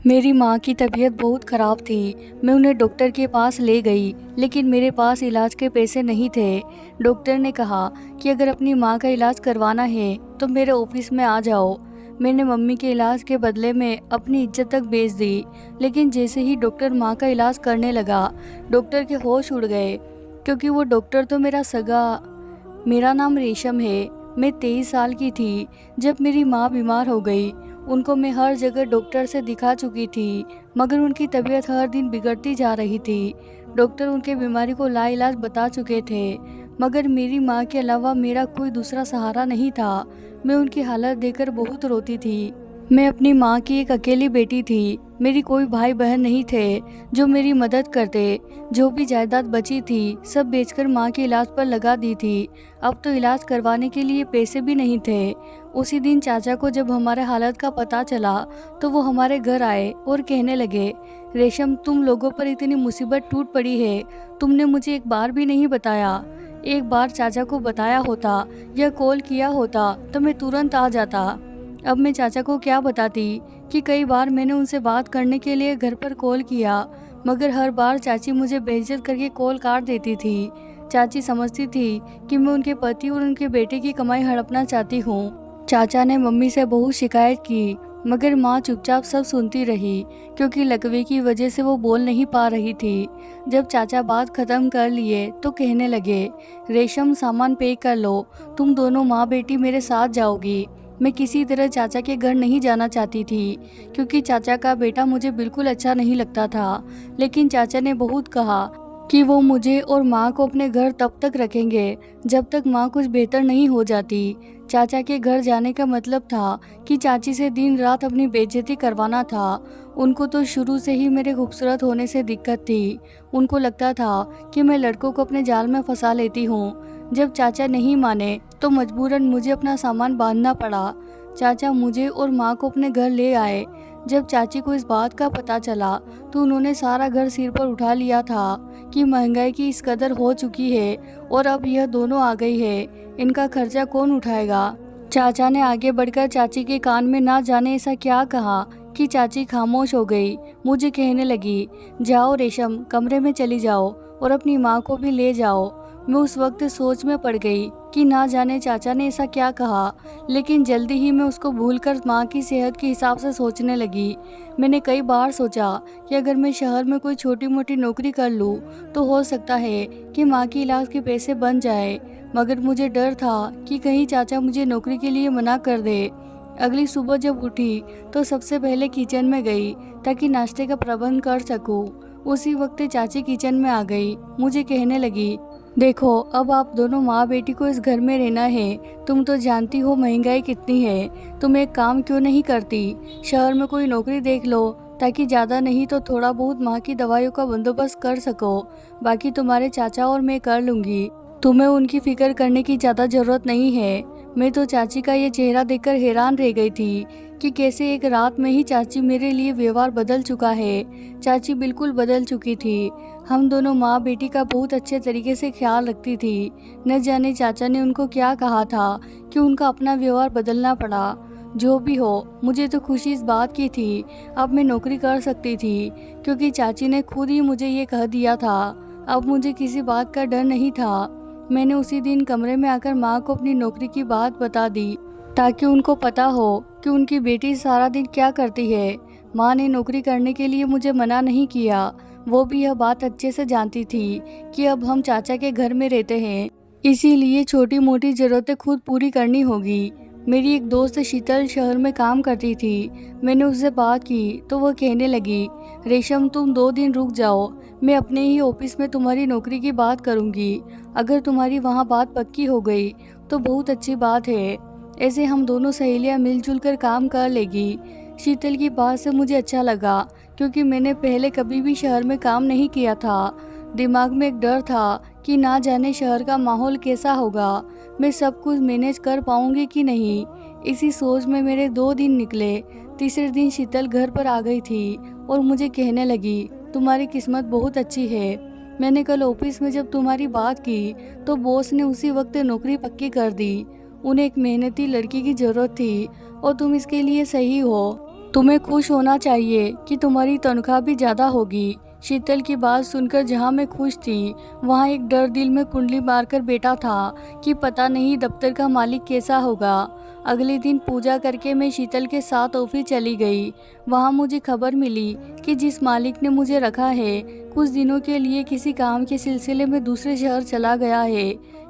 मेरी माँ की तबीयत बहुत ख़राब थी। मैं उन्हें डॉक्टर के पास ले गई, लेकिन मेरे पास इलाज के पैसे नहीं थे। डॉक्टर ने कहा कि अगर अपनी माँ का इलाज करवाना है तो मेरे ऑफिस में आ जाओ। मैंने मम्मी के इलाज के बदले में अपनी इज्जत तक बेच दी। लेकिन जैसे ही डॉक्टर माँ का इलाज करने लगा, डॉक्टर के होश उड़ गए, क्योंकि वो डॉक्टर तो मेरा नाम रेशम है। मैं 23 साल की थी जब मेरी माँ बीमार हो गई। उनको मैं हर जगह डॉक्टर से दिखा चुकी थी, मगर उनकी तबीयत हर दिन बिगड़ती जा रही थी। डॉक्टर उनके बीमारी को लाइलाज बता चुके थे, मगर मेरी माँ के अलावा मेरा कोई दूसरा सहारा नहीं था। मैं उनकी हालत देखकर बहुत रोती थी। मैं अपनी माँ की एक अकेली बेटी थी। मेरी कोई भाई बहन नहीं थे जो मेरी मदद करते। जो भी जायदाद बची थी सब बेचकर माँ के इलाज पर लगा दी थी। अब तो इलाज करवाने के लिए पैसे भी नहीं थे। उसी दिन चाचा को जब हमारे हालत का पता चला तो वो हमारे घर आए और कहने लगे, रेशम, तुम लोगों पर इतनी मुसीबत टूट पड़ी है, तुमने मुझे एक बार भी नहीं बताया। एक बार चाचा को बताया होता या कॉल किया होता तो मैं तुरंत आ जाता। अब मैं चाचा को क्या बताती कि कई बार मैंने उनसे बात करने के लिए घर पर कॉल किया, मगर हर बार चाची मुझे बेइज्जत करके कॉल काट देती थी। चाची समझती थी कि मैं उनके पति और उनके बेटे की कमाई हड़पना चाहती हूँ। चाचा ने मम्मी से बहुत शिकायत की, मगर माँ चुपचाप सब सुनती रही, क्योंकि लकवे की वजह से वो बोल नहीं पा रही थी। जब चाचा बात खत्म कर लिए तो कहने लगे, रेशम, सामान पैक कर लो, तुम दोनों माँ बेटी मेरे साथ जाओगी। मैं किसी तरह चाचा के घर नहीं जाना चाहती थी, क्योंकि चाचा का बेटा मुझे बिल्कुल अच्छा नहीं लगता था। लेकिन चाचा ने बहुत कहा कि वो मुझे और माँ को अपने घर तब तक रखेंगे जब तक माँ कुछ बेहतर नहीं हो जाती। चाचा के घर जाने का मतलब था कि चाची से दिन रात अपनी बेइज्जती करवाना था। उनको तो शुरू से ही मेरे खूबसूरत होने से दिक्कत थी। उनको लगता था कि मैं लड़कों को अपने जाल में फंसा लेती हूँ। जब चाचा नहीं माने तो मजबूरन मुझे अपना सामान बांधना पड़ा। चाचा मुझे और माँ को अपने घर ले आए। जब चाची को इस बात का पता चला तो उन्होंने सारा घर सिर पर उठा लिया था कि महंगाई की इस कदर हो चुकी है और अब यह दोनों आ गई है, इनका खर्चा कौन उठाएगा। चाचा ने आगे बढ़कर चाची के कान में ना जाने ऐसा क्या कहा कि चाची खामोश हो गई। मुझे कहने लगी, जाओ रेशम, कमरे में चली जाओ और अपनी माँ को भी ले जाओ। मैं उस वक्त सोच में पड़ गई कि ना जाने चाचा ने ऐसा क्या कहा, लेकिन जल्दी ही मैं उसको भूलकर माँ की सेहत के हिसाब से सोचने लगी। मैंने कई बार सोचा कि अगर मैं शहर में कोई छोटी मोटी नौकरी कर लूँ तो हो सकता है कि माँ के इलाज के पैसे बन जाए, मगर मुझे डर था कि कहीं चाचा मुझे नौकरी के लिए मना कर दे। अगली सुबह जब उठी तो सबसे पहले किचन में गई ताकि नाश्ते का प्रबंध कर सकूं। उसी वक्त चाची किचन में आ गई। मुझे कहने लगी, देखो, अब आप दोनों माँ बेटी को इस घर में रहना है। तुम तो जानती हो महंगाई कितनी है। तुम एक काम क्यों नहीं करती, शहर में कोई नौकरी देख लो, ताकि ज़्यादा नहीं तो थोड़ा बहुत माँ की दवाइयों का बंदोबस्त कर सको। बाकी तुम्हारे चाचा और मैं कर लूँगी। तुम्हें उनकी फिक्र करने की ज़्यादा ज़रूरत नहीं है। मैं तो चाची का ये चेहरा देखकर हैरान रह गई थी कि कैसे एक रात में ही चाची मेरे लिए व्यवहार बदल चुका है। चाची बिल्कुल बदल चुकी थी। हम दोनों माँ बेटी का बहुत अच्छे तरीके से ख्याल रखती थी। न जाने चाचा ने उनको क्या कहा था कि उनका अपना व्यवहार बदलना पड़ा। जो भी हो, मुझे तो खुशी इस बात की थी अब मैं नौकरी कर सकती थी, क्योंकि चाची ने खुद ही मुझे ये कह दिया था। अब मुझे किसी बात का डर नहीं था। मैंने उसी दिन कमरे में आकर माँ को अपनी नौकरी की बात बता दी, ताकि उनको पता हो कि उनकी बेटी सारा दिन क्या करती है। माँ ने नौकरी करने के लिए मुझे मना नहीं किया। वो भी यह बात अच्छे से जानती थी कि अब हम चाचा के घर में रहते हैं, इसीलिए छोटी मोटी ज़रूरतें खुद पूरी करनी होगी। मेरी एक दोस्त शीतल शहर में काम करती थी। मैंने उससे बात की तो वह कहने लगी, रेशम, तुम 2 दिन रुक जाओ, मैं अपने ही ऑफिस में तुम्हारी नौकरी की बात करूंगी। अगर तुम्हारी वहाँ बात पक्की हो गई तो बहुत अच्छी बात है। ऐसे हम दोनों सहेलियाँ मिलजुल कर काम कर लेगी। शीतल की बात से मुझे अच्छा लगा, क्योंकि मैंने पहले कभी भी शहर में काम नहीं किया था। दिमाग में एक डर था कि ना जाने शहर का माहौल कैसा होगा, मैं सब कुछ मैनेज कर पाऊंगी कि नहीं। इसी सोच में मेरे 2 दिन निकले। तीसरे दिन शीतल घर पर आ गई थी और मुझे कहने लगी, तुम्हारी किस्मत बहुत अच्छी है। मैंने कल ऑफिस में जब तुम्हारी बात की तो बॉस ने उसी वक्त नौकरी पक्की कर दी। उन्हें एक मेहनती लड़की की ज़रूरत थी और तुम इसके लिए सही हो। तुम्हें खुश होना चाहिए कि तुम्हारी तनख्वाह भी ज़्यादा होगी। शीतल की बात सुनकर जहाँ मैं खुश थी, वहाँ एक डर दिल में कुंडली मारकर बैठा था कि पता नहीं दफ्तर का मालिक कैसा होगा। अगले दिन पूजा करके मैं शीतल के साथ ऑफिस चली गई। वहाँ मुझे खबर मिली कि जिस मालिक ने मुझे रखा है, कुछ दिनों के लिए किसी काम के सिलसिले में दूसरे शहर चला गया है।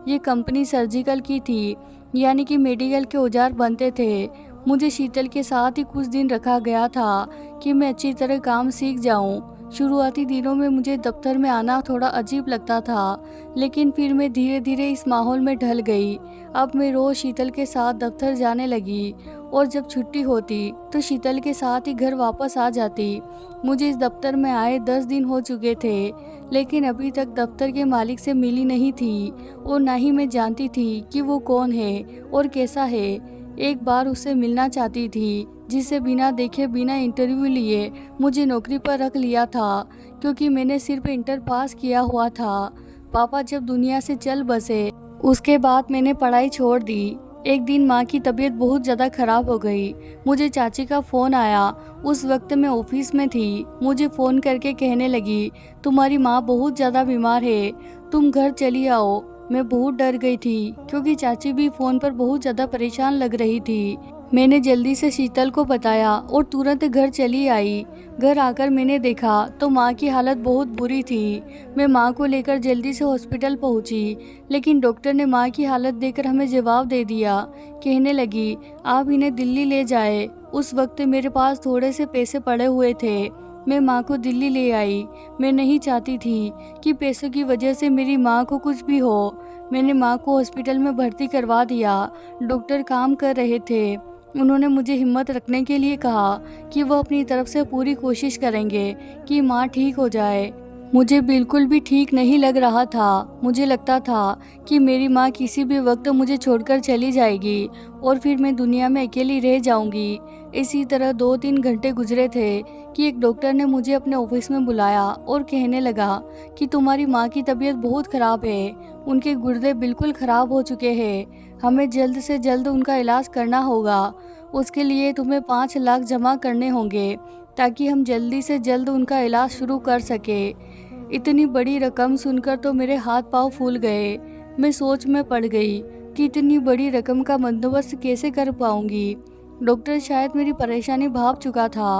ये कंपनी सर्जिकल की थी, यानी कि मेडिकल के औजार बनते थे। मुझे शीतल के साथ ही कुछ दिन रखा गया था कि मैं अच्छी तरह काम सीख जाऊं। शुरुआती दिनों में मुझे दफ्तर में आना थोड़ा अजीब लगता था, लेकिन फिर मैं धीरे धीरे इस माहौल में ढल गई। अब मैं रोज़ शीतल के साथ दफ्तर जाने लगी और जब छुट्टी होती तो शीतल के साथ ही घर वापस आ जाती। मुझे इस दफ्तर में आए 10 दिन हो चुके थे, लेकिन अभी तक दफ्तर के मालिक से मिली नहीं थी और ना ही मैं जानती थी कि वो कौन है और कैसा है। एक बार उससे मिलना चाहती थी, जिसे बिना देखे बिना इंटरव्यू लिए मुझे नौकरी पर रख लिया था, क्योंकि मैंने सिर्फ इंटर पास किया हुआ था। पापा जब दुनिया से चल बसे, उसके बाद मैंने पढ़ाई छोड़ दी। एक दिन माँ की तबीयत बहुत ज़्यादा ख़राब हो गई। मुझे चाची का फ़ोन आया। उस वक्त मैं ऑफिस में थी। मुझे फ़ोन करके कहने लगी, तुम्हारी माँ बहुत ज़्यादा बीमार है, तुम घर चली आओ। मैं बहुत डर गई थी, क्योंकि चाची भी फ़ोन पर बहुत ज़्यादा परेशान लग रही थी। मैंने जल्दी से शीतल को बताया और तुरंत घर चली आई। घर आकर मैंने देखा तो माँ की हालत बहुत बुरी थी। मैं माँ को लेकर जल्दी से हॉस्पिटल पहुँची, लेकिन डॉक्टर ने माँ की हालत देखकर हमें जवाब दे दिया। कहने लगी, आप इन्हें दिल्ली ले जाए। उस वक्त मेरे पास थोड़े से पैसे पड़े हुए थे। मैं माँ को दिल्ली ले आई। मैं नहीं चाहती थी कि पैसों की वजह से मेरी माँ को कुछ भी हो। मैंने माँ को हॉस्पिटल में भर्ती करवा दिया। डॉक्टर काम कर रहे थे। उन्होंने मुझे हिम्मत रखने के लिए कहा कि वो अपनी तरफ से पूरी कोशिश करेंगे कि माँ ठीक हो जाए। मुझे बिल्कुल भी ठीक नहीं लग रहा था। मुझे लगता था कि मेरी माँ किसी भी वक्त मुझे छोड़कर चली जाएगी और फिर मैं दुनिया में अकेली रह जाऊंगी। इसी तरह 2-3 घंटे गुजरे थे कि एक डॉक्टर ने मुझे अपने ऑफिस में बुलाया और कहने लगा कि तुम्हारी माँ की तबीयत बहुत ख़राब है, उनके गुर्दे बिल्कुल ख़राब हो चुके हैं, हमें जल्द से जल्द उनका इलाज करना होगा। उसके लिए तुम्हें 5 लाख जमा करने होंगे, ताकि हम जल्दी से जल्द उनका इलाज शुरू कर सके। इतनी बड़ी रकम सुनकर तो मेरे हाथ पांव फूल गए। मैं सोच में पड़ गई कि इतनी बड़ी रकम का बंदोबस्त कैसे कर पाऊंगी। डॉक्टर शायद मेरी परेशानी भाप चुका था।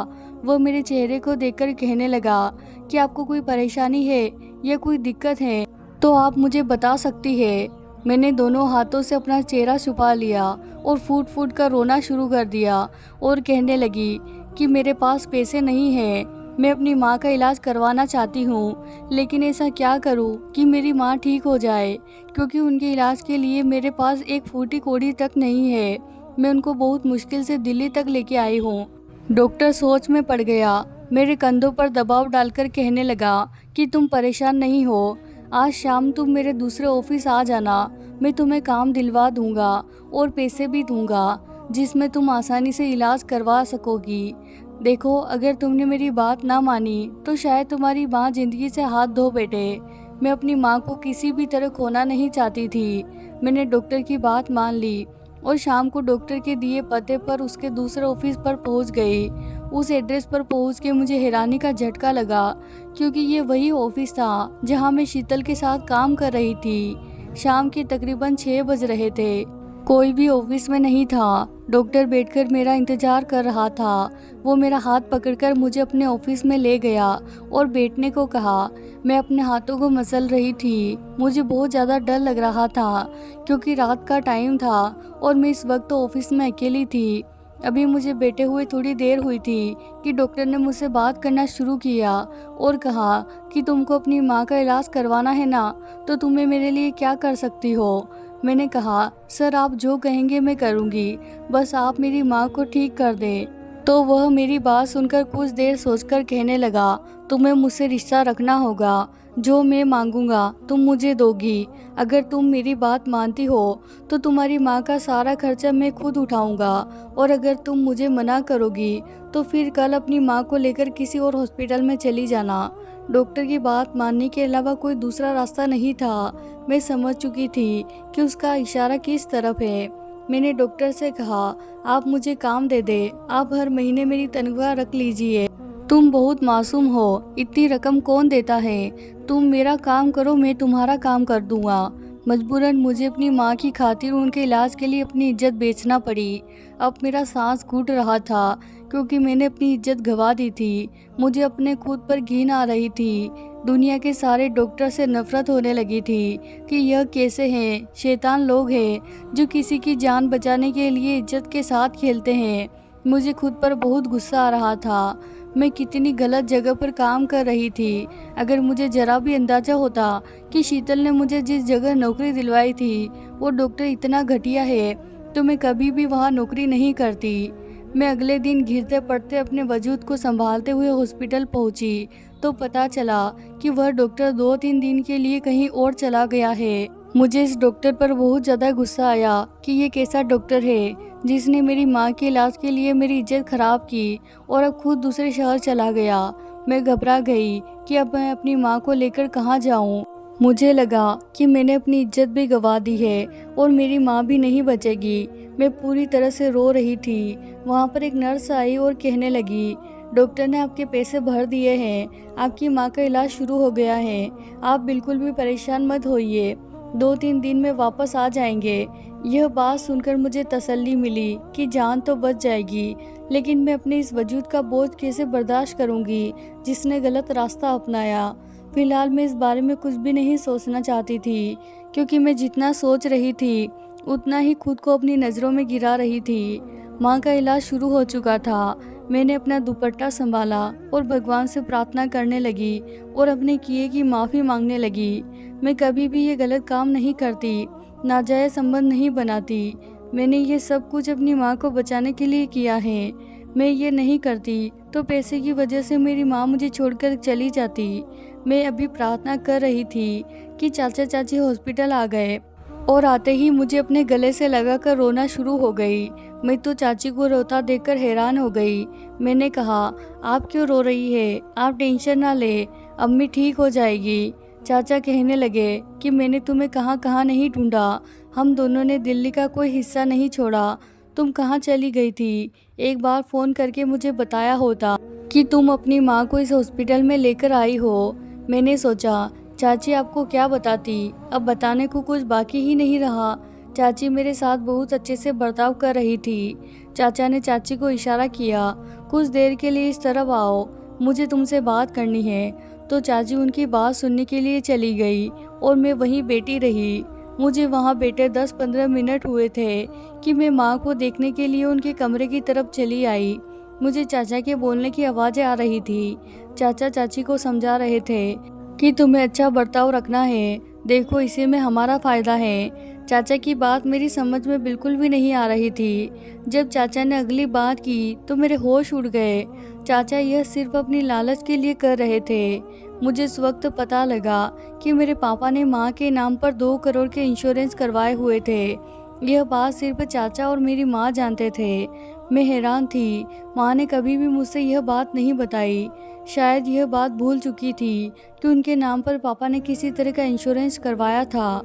वह मेरे चेहरे को देखकर कहने लगा कि आपको कोई परेशानी है या कोई दिक्कत है तो आप मुझे बता सकती है। मैंने दोनों हाथों से अपना चेहरा छुपा लिया और फूट फूट कर रोना शुरू कर दिया और कहने लगी कि मेरे पास पैसे नहीं हैं। मैं अपनी माँ का इलाज करवाना चाहती हूँ, लेकिन ऐसा क्या करूँ कि मेरी माँ ठीक हो जाए, क्योंकि उनके इलाज के लिए मेरे पास एक फूटी कौड़ी तक नहीं है। मैं उनको बहुत मुश्किल से दिल्ली तक लेके आई हूँ। डॉक्टर सोच में पड़ गया। मेरे कंधों पर दबाव डालकर कहने लगा कि तुम परेशान नहीं हो, आज शाम तुम मेरे दूसरे ऑफिस आ जाना। मैं तुम्हें काम दिलवा दूंगा और पैसे भी दूंगा, जिसमें तुम आसानी से इलाज करवा सकोगी। देखो, अगर तुमने मेरी बात ना मानी तो शायद तुम्हारी माँ जिंदगी से हाथ धो बैठे। मैं अपनी माँ को किसी भी तरह खोना नहीं चाहती थी। मैंने डॉक्टर की बात मान ली और शाम को डॉक्टर के दिए पते पर उसके दूसरे ऑफिस पर पहुंच गई। उस एड्रेस पर पहुंच के मुझे हैरानी का झटका लगा, क्योंकि ये वही ऑफिस था जहां मैं शीतल के साथ काम कर रही थी। शाम के तकरीबन 6 बज रहे थे। कोई भी ऑफिस में नहीं था। डॉक्टर बैठकर मेरा इंतजार कर रहा था। वो मेरा हाथ पकड़कर मुझे अपने ऑफिस में ले गया और बैठने को कहा। मैं अपने हाथों को मसल रही थी। मुझे बहुत ज़्यादा डर लग रहा था, क्योंकि रात का टाइम था और मैं इस वक्त ऑफिस में अकेली थी। अभी मुझे बैठे हुए थोड़ी देर हुई थी कि डॉक्टर ने मुझसे बात करना शुरू किया और कहा कि तुमको अपनी माँ का इलाज करवाना है ना, तो तुम्हें मेरे लिए क्या कर सकती हो। मैंने कहा, सर आप जो कहेंगे मैं करूँगी, बस आप मेरी माँ को ठीक कर दें। तो वह मेरी बात सुनकर कुछ देर सोचकर कहने लगा, तुम्हें मुझसे रिश्ता रखना होगा। जो मैं मांगूंगा तुम मुझे दोगी। अगर तुम मेरी बात मानती हो तो तुम्हारी माँ का सारा खर्चा मैं खुद उठाऊंगा, और अगर तुम मुझे मना करोगी तो फिर कल अपनी माँ को लेकर किसी और हॉस्पिटल में चली जाना। डॉक्टर की बात मानने के अलावा कोई दूसरा रास्ता नहीं था। मैं समझ चुकी थी कि उसका इशारा किस तरफ है। मैंने डॉक्टर से कहा, आप मुझे काम दे दे, आप हर महीने मेरी तनख्वाह रख लीजिए। तुम बहुत मासूम हो, इतनी रकम कौन देता है। तुम मेरा काम करो, मैं तुम्हारा काम कर दूंगा। मजबूरन मुझे अपनी माँ की खातिर उनके इलाज के लिए अपनी इज्जत बेचना पड़ी। अब मेरा सांस घुट रहा था क्योंकि मैंने अपनी इज्जत गंवा दी थी। मुझे अपने खुद पर घिन आ रही थी। दुनिया के सारे डॉक्टर से नफरत होने लगी थी कि यह कैसे हैं, शैतान लोग हैं जो किसी की जान बचाने के लिए इज्जत के साथ खेलते हैं। मुझे खुद पर बहुत गुस्सा आ रहा था। मैं कितनी गलत जगह पर काम कर रही थी। अगर मुझे जरा भी अंदाजा होता कि शीतल ने मुझे जिस जगह नौकरी दिलवाई थी वो डॉक्टर इतना घटिया है तो मैं कभी भी वहाँ नौकरी नहीं करती। मैं अगले दिन गिरते पड़ते अपने वजूद को संभालते हुए हॉस्पिटल पहुंची तो पता चला कि वह डॉक्टर 2-3 दिन के लिए कहीं और चला गया है। मुझे इस डॉक्टर पर बहुत ज़्यादा गुस्सा आया कि ये कैसा डॉक्टर है जिसने मेरी माँ के इलाज के लिए मेरी इज्जत खराब की और अब खुद दूसरे शहर चला गया। मैं घबरा गई कि अब मैं अपनी माँ को लेकर कहाँ जाऊँ। मुझे लगा कि मैंने अपनी इज्जत भी गंवा दी है और मेरी माँ भी नहीं बचेगी। मैं पूरी तरह से रो रही थी। वहाँ पर एक नर्स आई और कहने लगी, डॉक्टर ने आपके पैसे भर दिए हैं, आपकी माँ का इलाज शुरू हो गया है, आप बिल्कुल भी परेशान मत होइए, 2-3 दिन में वापस आ जाएंगे। यह बात सुनकर मुझे तसल्ली मिली कि जान तो बच जाएगी, लेकिन मैं अपने इस वजूद का बोझ कैसे बर्दाश्त करूंगी जिसने गलत रास्ता अपनाया। फिलहाल मैं इस बारे में कुछ भी नहीं सोचना चाहती थी क्योंकि मैं जितना सोच रही थी उतना ही खुद को अपनी नज़रों में गिरा रही थी। माँ का इलाज शुरू हो चुका था। मैंने अपना दुपट्टा संभाला और भगवान से प्रार्थना करने लगी और अपने किए की माफ़ी मांगने लगी। मैं कभी भी ये गलत काम नहीं करती, नाजायज़ संबंध नहीं बनाती। मैंने ये सब कुछ अपनी माँ को बचाने के लिए किया है। मैं ये नहीं करती तो पैसे की वजह से मेरी माँ मुझे छोड़कर चली जाती। मैं अभी प्रार्थना कर रही थी कि चाचा चाची हॉस्पिटल आ गए और आते ही मुझे अपने गले से लगाकर रोना शुरू हो गई। मैं तो चाची को रोता देखकर हैरान हो गई। मैंने कहा, आप क्यों रो रही है, आप टेंशन ना ले, अम्मी ठीक हो जाएगी। चाचा कहने लगे कि मैंने तुम्हें कहाँ कहाँ नहीं ढूंढा, हम दोनों ने दिल्ली का कोई हिस्सा नहीं छोड़ा। तुम कहाँ चली गई थी, एक बार फ़ोन करके मुझे बताया होता कि तुम अपनी माँ को इस हॉस्पिटल में लेकर आई हो। मैंने सोचा चाची आपको क्या बताती, अब बताने को कुछ बाकी ही नहीं रहा। चाची मेरे साथ बहुत अच्छे से बर्ताव कर रही थी। चाचा ने चाची को इशारा किया, कुछ देर के लिए इस तरफ आओ, मुझे तुमसे बात करनी है। तो चाची उनकी बात सुनने के लिए चली गई और मैं वहीं बैठी रही। मुझे वहाँ बैठे 10-15 मिनट हुए थे कि मैं माँ को देखने के लिए उनके कमरे की तरफ चली आई। मुझे चाचा के बोलने की आवाज़ें आ रही थी। चाचा चाची को समझा रहे थे कि तुम्हें अच्छा बर्ताव रखना है, देखो इसी में हमारा फ़ायदा है। चाचा की बात मेरी समझ में बिल्कुल भी नहीं आ रही थी। जब चाचा ने अगली बात की तो मेरे होश उड़ गए। चाचा यह सिर्फ अपनी लालच के लिए कर रहे थे। मुझे इस वक्त पता लगा कि मेरे पापा ने माँ के नाम पर 2 करोड़ के इंश्योरेंस करवाए हुए थे। यह बात सिर्फ चाचा और मेरी माँ जानते थे। मैं हैरान थी, माँ ने कभी भी मुझसे यह बात नहीं बताई। शायद यह बात भूल चुकी थी कि उनके नाम पर पापा ने किसी तरह का इंश्योरेंस करवाया था।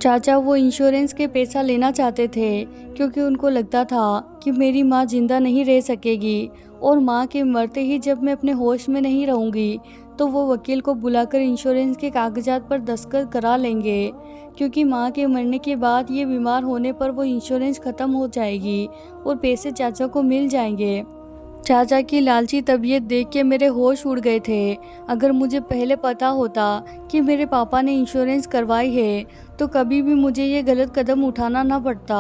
चाचा वो इंश्योरेंस के पैसा लेना चाहते थे क्योंकि उनको लगता था कि मेरी माँ जिंदा नहीं रह सकेगी और माँ के मरते ही जब मैं अपने होश में नहीं रहूँगी तो वो वकील को बुलाकर इंश्योरेंस के कागजात पर दस्तखत करा लेंगे, क्योंकि माँ के मरने के बाद ये बीमार होने पर वो इंश्योरेंस ख़त्म हो जाएगी और पैसे चाचा को मिल जाएंगे। चाचा की लालची तबीयत देख के मेरे होश उड़ गए थे। अगर मुझे पहले पता होता कि मेरे पापा ने इंश्योरेंस करवाई है तो कभी भी मुझे ये गलत कदम उठाना ना पड़ता।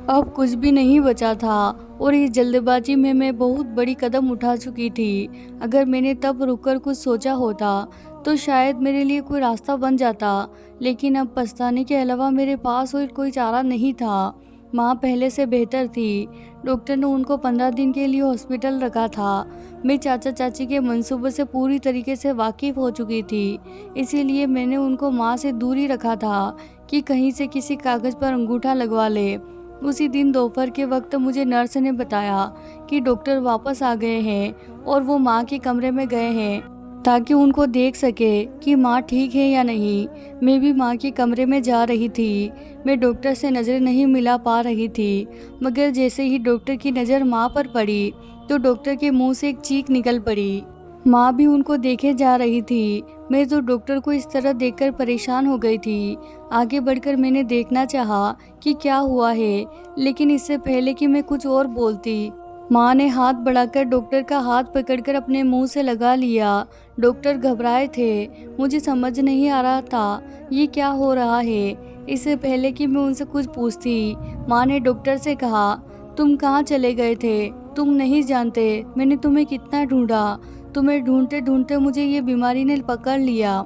अब कुछ भी नहीं बचा था और इस जल्दबाजी में मैं बहुत बड़ी कदम उठा चुकी थी। अगर मैंने तब रुककर कुछ सोचा होता तो शायद मेरे लिए कोई रास्ता बन जाता, लेकिन अब पछताने के अलावा मेरे पास और कोई चारा नहीं था। माँ पहले से बेहतर थी। डॉक्टर ने उनको 15 दिन के लिए हॉस्पिटल रखा था। मैं चाचा चाची के मंसूबे से पूरी तरीके से वाकिफ़ हो चुकी थी, इसीलिए मैंने उनको माँ से दूर ही रखा था कि कहीं से किसी कागज़ पर अंगूठा लगवा ले। उसी दिन दोपहर के वक्त मुझे नर्स ने बताया कि डॉक्टर वापस आ गए हैं और वो माँ के कमरे में गए हैं। ताकि उनको देख सके कि माँ ठीक है या नहीं। मैं भी माँ के कमरे में जा रही थी। मैं डॉक्टर से नज़र नहीं मिला पा रही थी, मगर जैसे ही डॉक्टर की नज़र माँ पर पड़ी तो डॉक्टर के मुंह से एक चीख निकल पड़ी। माँ भी उनको देखे जा रही थी। मैं तो डॉक्टर को इस तरह देखकर परेशान हो गई थी। आगे बढ़कर मैंने देखना चाहा कि क्या हुआ है, लेकिन इससे पहले कि मैं कुछ और बोलती, माँ ने हाथ बढ़ाकर डॉक्टर का हाथ पकड़कर अपने मुंह से लगा लिया। डॉक्टर घबराए थे। मुझे समझ नहीं आ रहा था ये क्या हो रहा है। इससे पहले कि मैं उनसे कुछ पूछती, माँ ने डॉक्टर से कहा, तुम कहाँ चले गए थे? तुम नहीं जानते मैंने तुम्हें कितना ढूंढा। तुम्हें ढूंढते ढूंढते मुझे ये बीमारी ने पकड़ लिया।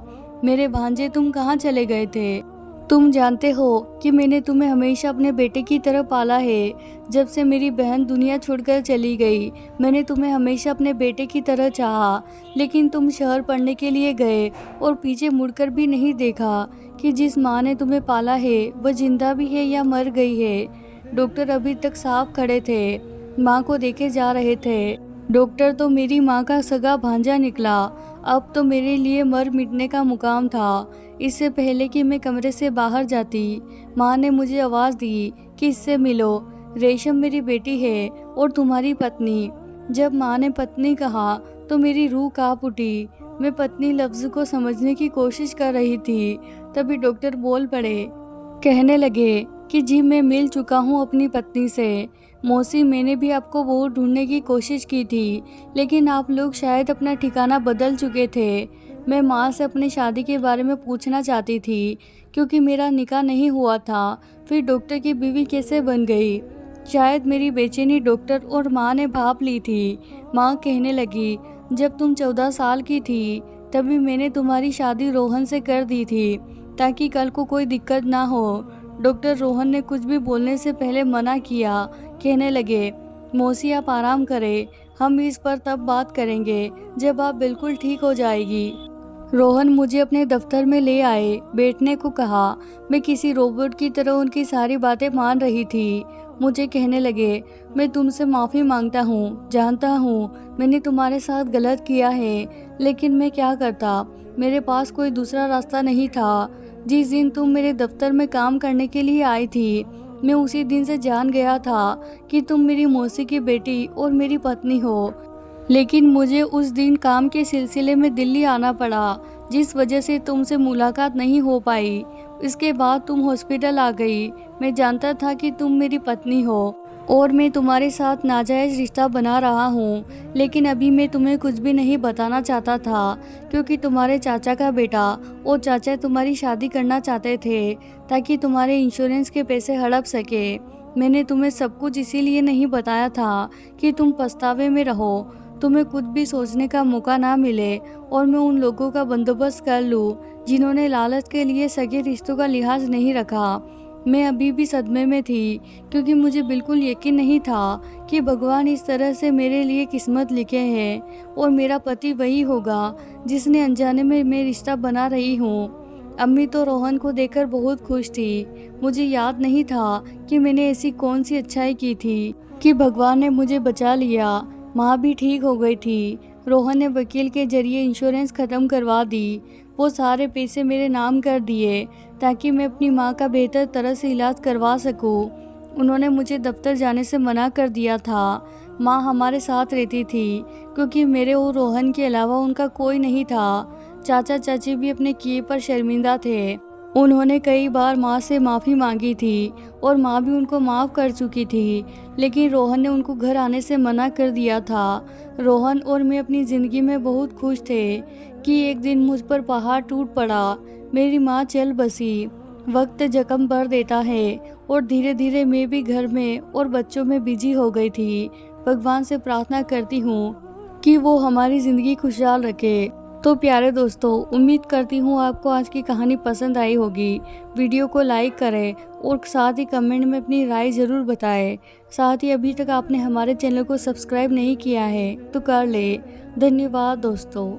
मेरे भांजे, तुम कहाँ चले गए थे? तुम जानते हो कि मैंने तुम्हें हमेशा अपने बेटे की तरह पाला है। जब से मेरी बहन दुनिया छोड़कर चली गई, मैंने तुम्हें हमेशा अपने बेटे की तरह चाहा, लेकिन तुम शहर पढ़ने के लिए गए और पीछे मुड़कर भी नहीं देखा कि जिस माँ ने तुम्हें पाला है वह जिंदा भी है या मर गई है। डॉक्टर अभी तक साफ खड़े थे, माँ को देखे जा रहे थे। डॉक्टर तो मेरी माँ का सगा भांजा निकला। अब तो मेरे लिए मर मिटने का मुकाम था। इससे पहले कि मैं कमरे से बाहर जाती, माँ ने मुझे आवाज़ दी कि इससे मिलो। रेशम मेरी बेटी है और तुम्हारी पत्नी। जब माँ ने पत्नी कहा तो मेरी रूह कांप उठी। मैं पत्नी लफ्ज़ को समझने की कोशिश कर रही थी, तभी डॉक्टर बोल पड़े। कहने लगे कि जी मैं मिल चुका हूँ अपनी पत्नी से। मौसी, मैंने भी आपको बहुत ढूंढने की कोशिश की थी, लेकिन आप लोग शायद अपना ठिकाना बदल चुके थे। मैं माँ से अपनी शादी के बारे में पूछना चाहती थी, क्योंकि मेरा निकाह नहीं हुआ था। फिर डॉक्टर की बीवी कैसे बन गई? शायद मेरी बेचैनी डॉक्टर और माँ ने भाप ली थी। माँ कहने लगी, जब तुम 14 साल की थी तभी मैंने तुम्हारी शादी रोहन से कर दी थी, ताकि कल को कोई दिक्कत ना हो। डॉक्टर रोहन ने कुछ भी बोलने से पहले मना किया। कहने लगे, मौसी आप आराम करें, हम इस पर तब बात करेंगे जब आप बिल्कुल ठीक हो जाएगी। रोहन मुझे अपने दफ्तर में ले आए, बैठने को कहा। मैं किसी रोबोट की तरह उनकी सारी बातें मान रही थी। मुझे कहने लगे, मैं तुमसे माफ़ी मांगता हूँ, जानता हूँ मैंने तुम्हारे साथ गलत किया है, लेकिन मैं क्या करता, मेरे पास कोई दूसरा रास्ता नहीं था। जिस दिन तुम मेरे दफ्तर में काम करने के लिए आई थी, मैं उसी दिन से जान गया था कि तुम मेरी मौसी की बेटी और मेरी पत्नी हो। लेकिन मुझे उस दिन काम के सिलसिले में दिल्ली आना पड़ा, जिस वजह से तुमसे मुलाकात नहीं हो पाई। इसके बाद तुम हॉस्पिटल आ गई। मैं जानता था कि तुम मेरी पत्नी हो और मैं तुम्हारे साथ नाजायज़ रिश्ता बना रहा हूँ, लेकिन अभी मैं तुम्हें कुछ भी नहीं बताना चाहता था, क्योंकि तुम्हारे चाचा का बेटा और चाचा तुम्हारी शादी करना चाहते थे, ताकि तुम्हारे इंश्योरेंस के पैसे हड़प सके। मैंने तुम्हें सब कुछ इसीलिए नहीं बताया था कि तुम पछतावे में रहो, तुम्हें कुछ भी सोचने का मौका ना मिले और मैं उन लोगों का बंदोबस्त कर लूँ जिन्होंने लालच के लिए सगे रिश्तों का लिहाज नहीं रखा। मैं अभी भी सदमे में थी, क्योंकि मुझे बिल्कुल यकीन नहीं था कि भगवान इस तरह से मेरे लिए किस्मत लिखे हैं और मेरा पति वही होगा जिसने अनजाने में मैं रिश्ता बना रही हूँ। अम्मी तो रोहन को देखकर बहुत खुश थी। मुझे याद नहीं था कि मैंने ऐसी कौन सी अच्छाई की थी कि भगवान ने मुझे बचा लिया। माँ भी ठीक हो गई थी। रोहन ने वकील के जरिए इंश्योरेंस ख़त्म करवा दी। वो सारे पैसे मेरे नाम कर दिए ताकि मैं अपनी माँ का बेहतर तरह से इलाज करवा सकूं। उन्होंने मुझे दफ्तर जाने से मना कर दिया था। माँ हमारे साथ रहती थी, क्योंकि मेरे और रोहन के अलावा उनका कोई नहीं था। चाचा चाची भी अपने किए पर शर्मिंदा थे। उन्होंने कई बार माँ से माफ़ी मांगी थी और माँ भी उनको माफ़ कर चुकी थी, लेकिन रोहन ने उनको घर आने से मना कर दिया था। रोहन और मैं अपनी ज़िंदगी में बहुत खुश थे कि एक दिन मुझ पर पहाड़ टूट पड़ा। मेरी माँ चल बसी। वक्त जख्म भर देता है और धीरे धीरे मैं भी घर में और बच्चों में बिजी हो गई थी। भगवान से प्रार्थना करती हूँ कि वो हमारी ज़िंदगी खुशहाल रखे। तो प्यारे दोस्तों, उम्मीद करती हूँ आपको आज की कहानी पसंद आई होगी। वीडियो को लाइक करें और साथ ही कमेंट में अपनी राय ज़रूर बताएं। साथ ही अभी तक आपने हमारे चैनल को सब्सक्राइब नहीं किया है तो कर ले। धन्यवाद दोस्तों।